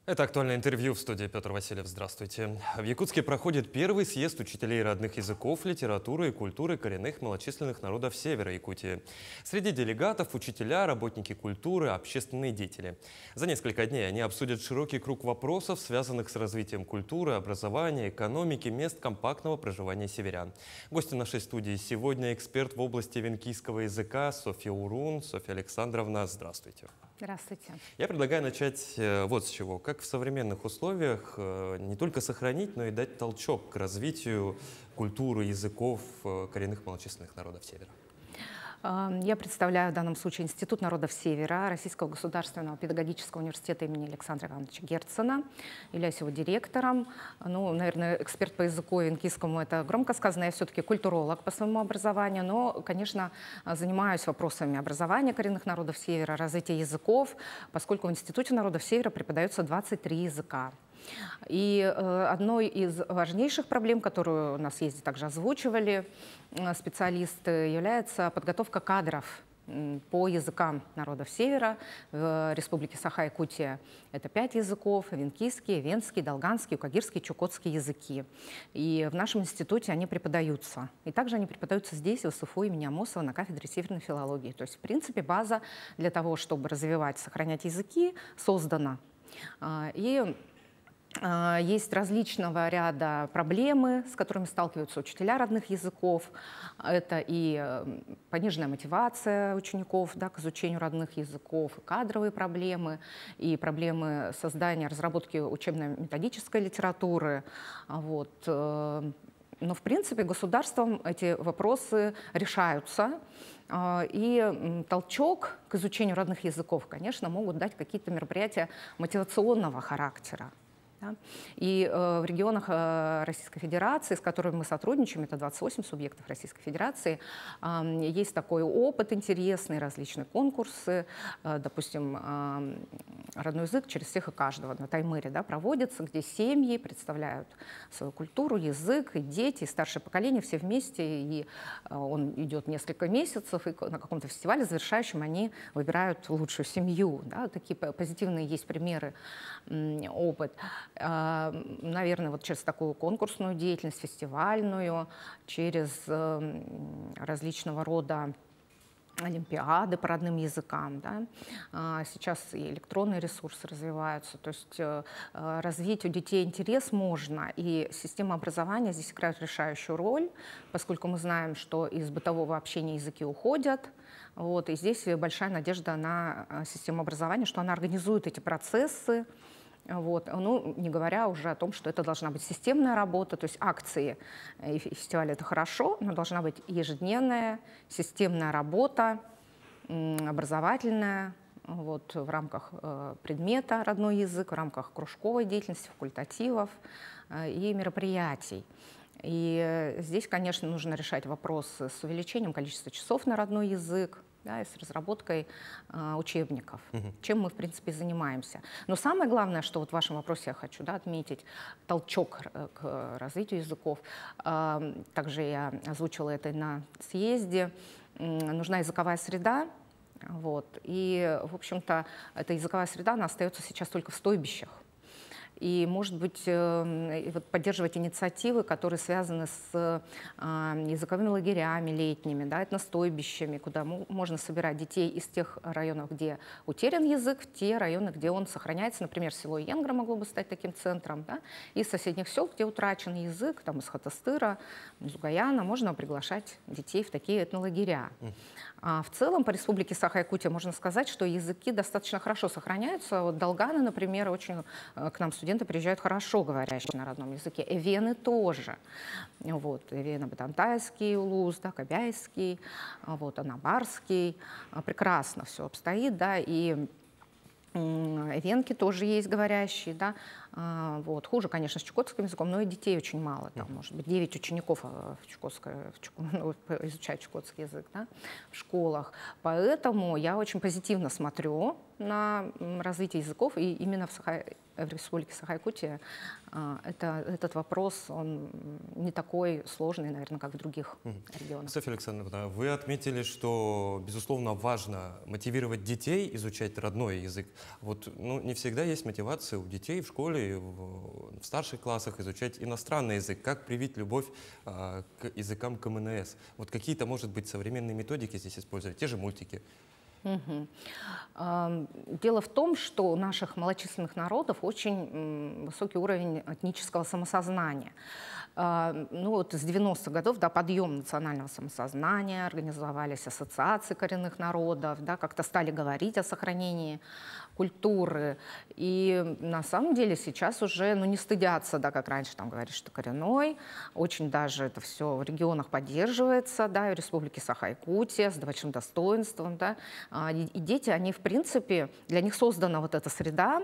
Это «Актуальное интервью», в студии Петр Васильев. Здравствуйте. В Якутске проходит первый съезд учителей родных языков, литературы и культуры коренных малочисленных народов Севера Якутии. Среди делегатов – учителя, работники культуры, общественные деятели. За несколько дней они обсудят широкий круг вопросов, связанных с развитием культуры, образования, экономики, мест компактного проживания северян. Гости нашей студии сегодня эксперт в области венкийского языка Софья Урун. Софья Александровна, здравствуйте. Здравствуйте. Я предлагаю начать вот с чего. Как в современных условиях не только сохранить, но и дать толчок к развитию культуры, языков коренных малочисленных народов Севера? Я представляю в данном случае Институт народов Севера Российского государственного педагогического университета имени Александра Ивановича Герцена. Являюсь его директором. Ну, наверное, эксперт по языку венкийскому — это громко сказано. Я все-таки культуролог по своему образованию, но, конечно, занимаюсь вопросами образования коренных народов Севера, развития языков, поскольку в Институте народов Севера преподается 23 языка. И одной из важнейших проблем, которую у нас есть, также озвучивали специалисты, является подготовка кадров по языкам народов Севера. В Республике Саха-Якутия это 5 языков: венкийский, венский, долганский, укагирский, чукотский языки. И в нашем институте они преподаются. И также они преподаются здесь, в СФУ имени Амосова, на кафедре северной филологии. То есть, в принципе, база для того, чтобы развивать, сохранять языки, создана. Есть различного ряда проблемы, с которыми сталкиваются учителя родных языков. Это и пониженная мотивация учеников, да, к изучению родных языков, и кадровые проблемы, и проблемы создания, разработки учебно-методической литературы. Вот. Но, в принципе, государством эти вопросы решаются. И толчок к изучению родных языков, конечно, могут дать какие-то мероприятия мотивационного характера. И в регионах Российской Федерации, с которыми мы сотрудничаем, это 28 субъектов Российской Федерации, есть такой опыт интересный, различные конкурсы. Допустим, родной язык через всех и каждого на Таймыре, да, проводится, где семьи представляют свою культуру, язык, и дети, и старшее поколение все вместе. И он идет несколько месяцев, и на каком-то фестивале завершающем они выбирают лучшую семью. Да. Такие позитивные есть примеры, опыт. Наверное, вот через такую конкурсную деятельность, фестивальную, через различного рода олимпиады по родным языкам. Да. Сейчас и электронные ресурсы развиваются, то есть развить у детей интерес можно, и система образования здесь играет решающую роль, поскольку мы знаем, что из бытового общения языки уходят. Вот, и здесь большая надежда на систему образования, что она организует эти процессы. Вот. Ну, не говоря уже о том, что это должна быть системная работа, то есть акции и фестивали — это хорошо, но должна быть ежедневная системная работа, образовательная, вот, в рамках предмета родной язык, в рамках кружковой деятельности, факультативов и мероприятий. И здесь, конечно, нужно решать вопросы с увеличением количества часов на родной язык, да, и с разработкой учебников, чем мы, в принципе, занимаемся. Но самое главное, что вот в вашем вопросе я хочу, да, отметить, толчок к развитию языков. Также я озвучила это на съезде. Нужна языковая среда. Вот. И, в общем-то, эта языковая среда, она остается сейчас только в стойбищах. И, может быть, поддерживать инициативы, которые связаны с языковыми лагерями летними, да, этностойбищами, куда можно собирать детей из тех районов, где утерян язык, в те районы, где он сохраняется. Например, село Янгра могло бы стать таким центром. Да, из соседних сел, где утрачен язык, там, из Хатастыра, из Угаяна, можно приглашать детей в такие этнолагеря. А в целом по республике Саха-Якутия можно сказать, что языки достаточно хорошо сохраняются. Вот Долганы, например, очень к нам студенты приезжают хорошо говорящие на родном языке. Эвены тоже. Вот, Эвено-Батантайский улус, да, Кобяйский, вот, Анабарский. Прекрасно все обстоит, да, и эвенки тоже есть говорящие, да. Вот. Хуже, конечно, с чукотским языком, но и детей очень мало. Там, может быть, 9 учеников изучают чукотский язык, да, в школах. Поэтому я очень позитивно смотрю на развитие языков, и именно в Республике Саха-Якутия этот вопрос, он не такой сложный, наверное, как в других регионах. Софья Александровна, вы отметили, что, безусловно, важно мотивировать детей изучать родной язык. Вот, ну, не всегда есть мотивация у детей в школе, в старших классах изучать иностранный язык. Как привить любовь к языкам КМНС? Вот какие-то, может быть, современные методики здесь использовать, те же мультики. Дело в том, что у наших малочисленных народов очень высокий уровень этнического самосознания. Ну вот с 90-х годов, да, подъем национального самосознания, организовались ассоциации коренных народов, да, как-то стали говорить о сохранении культуры. И на самом деле сейчас уже, ну, не стыдятся, да, как раньше там говорили, что коренной. Очень даже это все в регионах поддерживается, да, и в Республике Саха-Якутия с большим достоинством, да. И дети, они, в принципе, для них создана вот эта среда,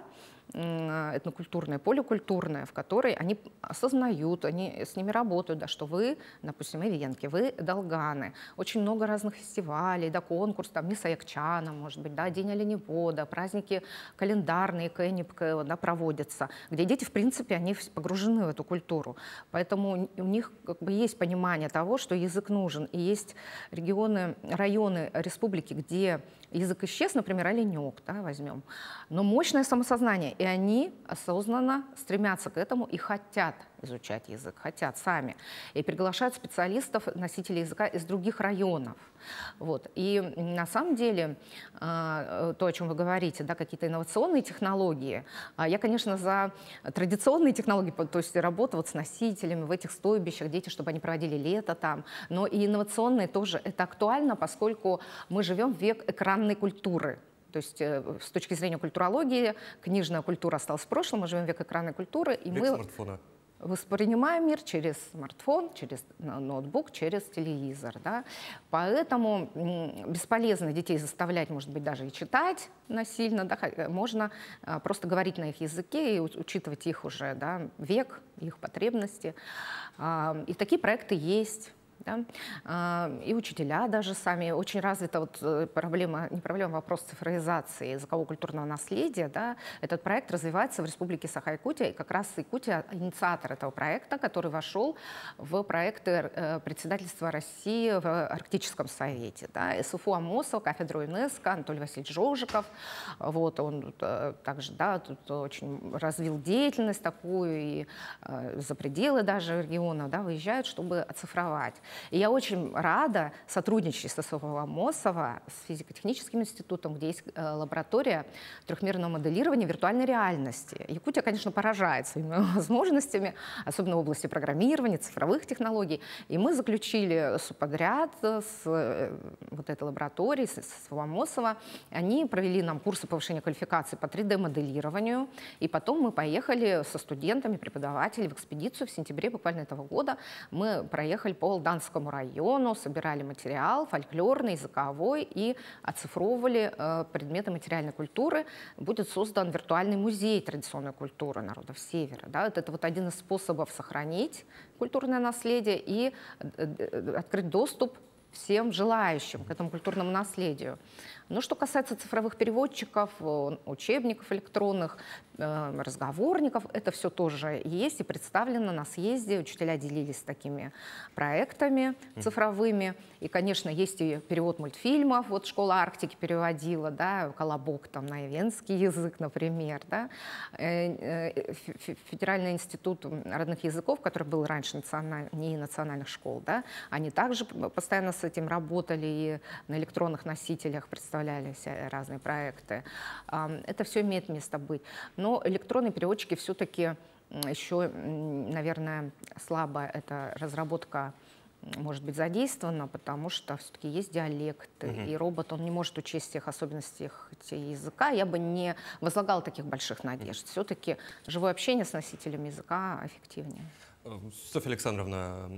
этнокультурная, поликультурная, в которой они осознают, они с ними работают, да, что вы, допустим, ивенки, вы долганы. Очень много разных фестивалей, да, конкурс, там, Мисс Аякчана, может быть, да, День оленевода, праздники календарные, кэнипка, да, проводятся, где дети, в принципе, они погружены в эту культуру. Поэтому у них как бы есть понимание того, что язык нужен. И есть регионы, районы республики, где язык исчез, например, оленек, да, возьмем, но мощное самосознание, и они осознанно стремятся к этому и хотят изучать язык, хотят сами, и приглашают специалистов, носителей языка из других районов. Вот. И на самом деле то, о чем вы говорите, да, какие-то инновационные технологии, я, конечно, за традиционные технологии, то есть работа вот с носителями в этих стойбищах, дети, чтобы они проводили лето там, но и инновационные тоже это актуально, поскольку мы живем в век экранной культуры. То есть с точки зрения культурологии, книжная культура осталась в прошлом, мы живем в век экранной культуры. И век смартфона. Воспринимаем мир через смартфон, через ноутбук, через телевизор. Да? Поэтому бесполезно детей заставлять, может быть, даже и читать насильно. Да? Можно просто говорить на их языке и учитывать их уже, да, век, их потребности. И такие проекты есть. Да? И учителя даже сами. Очень развита вот вопрос цифровизации языкового культурного наследия. Да? Этот проект развивается в Республике Саха-Якутия, и как раз Якутия инициатор этого проекта, который вошел в проекты председательства России в Арктическом совете. Да? СФУ Амосова, кафедру ЮНЕСКО, Анатолий Васильевич Жожиков. Вот, он также, да, тут очень развил деятельность такую, и за пределы даже региона, да, выезжают, чтобы оцифровать. И я очень рада сотрудничать с СФУ Амосова, с физико-техническим институтом, где есть лаборатория трехмерного моделирования виртуальной реальности. Якутия, конечно, поражает своими возможностями, особенно в области программирования, цифровых технологий. И мы заключили субподряд с вот этой лабораторией, с СФУ Амосова. Они провели нам курсы повышения квалификации по 3D-моделированию. И потом мы поехали со студентами, преподавателями в экспедицию в сентябре буквально этого года. Мы проехали по Алданскому району, собирали материал фольклорный, языковой и оцифровывали предметы материальной культуры. Будет создан виртуальный музей традиционной культуры народов Севера. Да? Это вот один из способов сохранить культурное наследие и открыть доступ всем желающим к этому культурному наследию. Но что касается цифровых переводчиков, учебников электронных, разговорников, это все тоже есть и представлено на съезде. Учителя делились такими проектами цифровыми. И, конечно, есть и перевод мультфильмов. Вот «Школа Арктики» переводила, да, «Колобок» там на ивенский язык, например. Да. Федеральный институт родных языков, который был раньше не национальных школ, да, они также постоянно с этим работали и на электронных носителях представлялись разные проекты. Это все имеет место быть. Но электронные переводчики все-таки еще, наверное, слабо эта разработка может быть задействована, потому что все-таки есть диалекты, и робот, он не может учесть всех особенностей языка. Я бы не возлагала таких больших надежд. Все-таки живое общение с носителем языка эффективнее. Софья Александровна,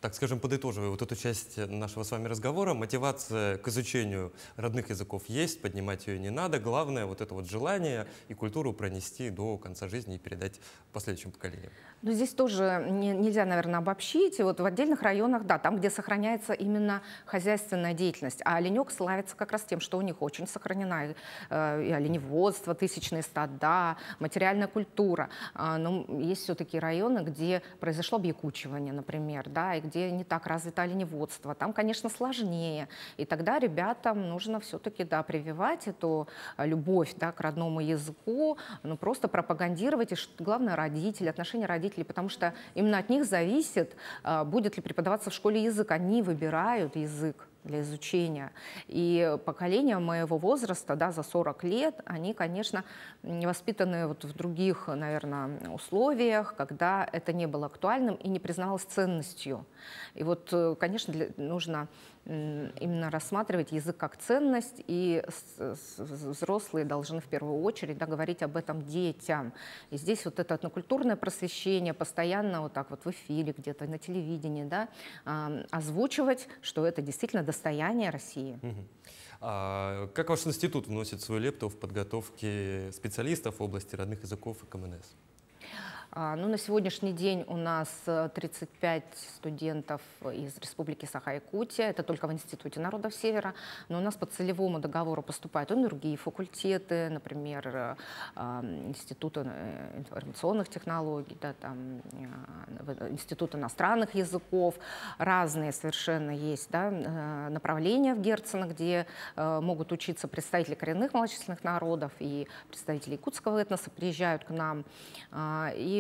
Так скажем, подытоживая вот эту часть нашего с вами разговора, мотивация к изучению родных языков есть, поднимать ее не надо. Главное вот это вот желание и культуру пронести до конца жизни и передать последующим поколениям. Но здесь тоже нельзя, наверное, обобщить. И вот в отдельных районах, да, там, где сохраняется именно хозяйственная деятельность. А оленек славится как раз тем, что у них очень сохранена и оленеводство, тысячные стада, материальная культура. Но есть все-таки районы, где произошло объякучивание, например, да, и где не так развито оленеводство. Там, конечно, сложнее. И тогда ребятам нужно все-таки, да, прививать эту любовь, да, к родному языку, ну, просто пропагандировать. И главное, родители, отношения родителей, потому что именно от них зависит, будет ли преподаваться в школе язык. Они выбирают язык для изучения. И поколение моего возраста, да, за 40 лет, они, конечно, воспитаны вот в других, наверное, условиях, когда это не было актуальным и не признавалось ценностью. И вот, конечно, нужно именно рассматривать язык как ценность, и взрослые должны в первую очередь, да, говорить об этом детям. И здесь вот это этнокультурное просвещение постоянно вот так вот в эфире, где-то на телевидении, да, озвучивать, что это действительно достояние России. А как ваш институт вносит свою лепту в подготовке специалистов в области родных языков и КМНС? Ну, на сегодняшний день у нас 35 студентов из Республики Саха-Якутия. Это только в Институте народов Севера. Но у нас по целевому договору поступают и на другие факультеты, например, Институт информационных технологий, да, там, Институт иностранных языков. Разные совершенно есть, да, направления в Герцена, где могут учиться представители коренных малочисленных народов и представители якутского этноса приезжают к нам. И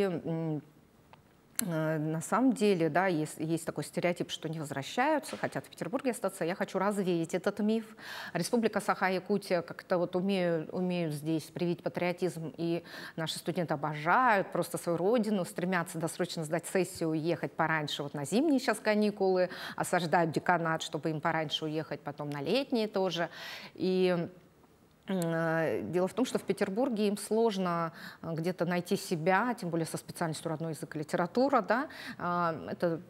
на самом деле, да, есть такой стереотип, что не возвращаются, хотят в Петербурге остаться. Я хочу развеять этот миф. Республика Саха-Якутия как-то вот умеют здесь привить патриотизм, и наши студенты обожают просто свою родину, стремятся досрочно сдать сессию, уехать пораньше, вот на зимние сейчас каникулы, осаждают деканат, чтобы им пораньше уехать, потом на летние тоже. И дело в том, что в Петербурге им сложно где-то найти себя, тем более со специальностью родной язык и литература, да, это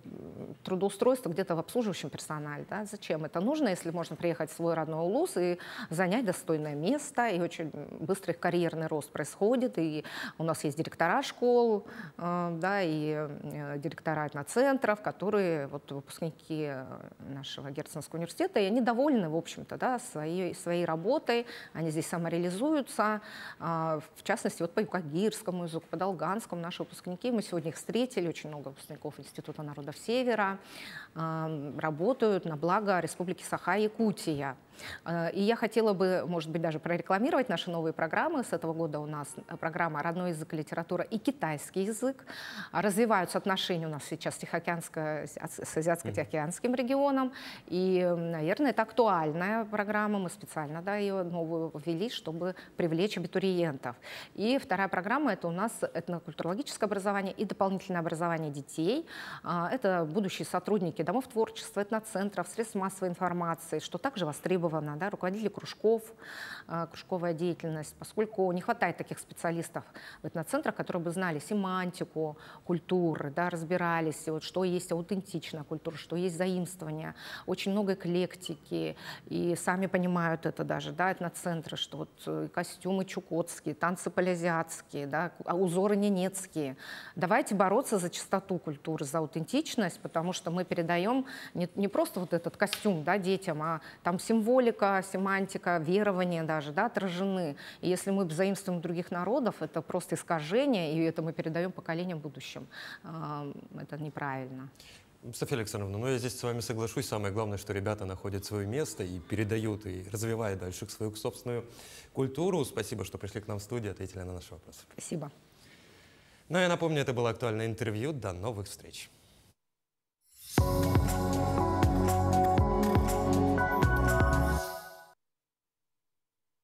трудоустройство где-то в обслуживающем персонале, да. Зачем это нужно, если можно приехать в свой родной улус и занять достойное место, и очень быстрый карьерный рост происходит, и у нас есть директора школ, да, и директора этноцентров, которые вот выпускники нашего Герценского университета, и они довольны, в общем-то, да, своей работой, они здесь самореализуются, в частности, вот по юкагирскому языку, по долганскому наши выпускники, мы сегодня их встретили, очень много выпускников Института народов Севера, работают на благо Республики Саха-Якутия. И я хотела бы, может быть, даже прорекламировать наши новые программы. С этого года у нас программа «Родной язык и литература» и китайский язык. Развиваются отношения у нас сейчас с Азиатско-Тихоокеанским регионом. И, наверное, это актуальная программа. Мы специально, да, ее новую ввели, чтобы привлечь абитуриентов. И вторая программа – это у нас этнокультурологическое образование и дополнительное образование детей. Это будущие сотрудники домов творчества, этноцентров, средств массовой информации, что также востребовано. Да, руководители кружков, кружковая деятельность, поскольку не хватает таких специалистов в этноцентрах, которые бы знали семантику культуры, да, разбирались, вот, что есть аутентичная культура, что есть заимствование. Очень много эклектики, и сами понимают это даже, да, этноцентры, что вот костюмы чукотские, танцы полязиатские, да, узоры ненецкие. Давайте бороться за чистоту культуры, за аутентичность, потому что мы передаем не просто вот этот костюм, да, детям, а там символика, семантика, верования даже, да, отражены. И если мы заимствуем других народов, это просто искажение, и это мы передаем поколениям будущим. Это неправильно. Софья Александровна, ну я здесь с вами соглашусь. Самое главное, что ребята находят свое место и передают, и развивают дальше свою собственную культуру. Спасибо, что пришли к нам в студию, ответили на наши вопросы. Спасибо. Ну, я напомню, это было актуальное интервью. До новых встреч.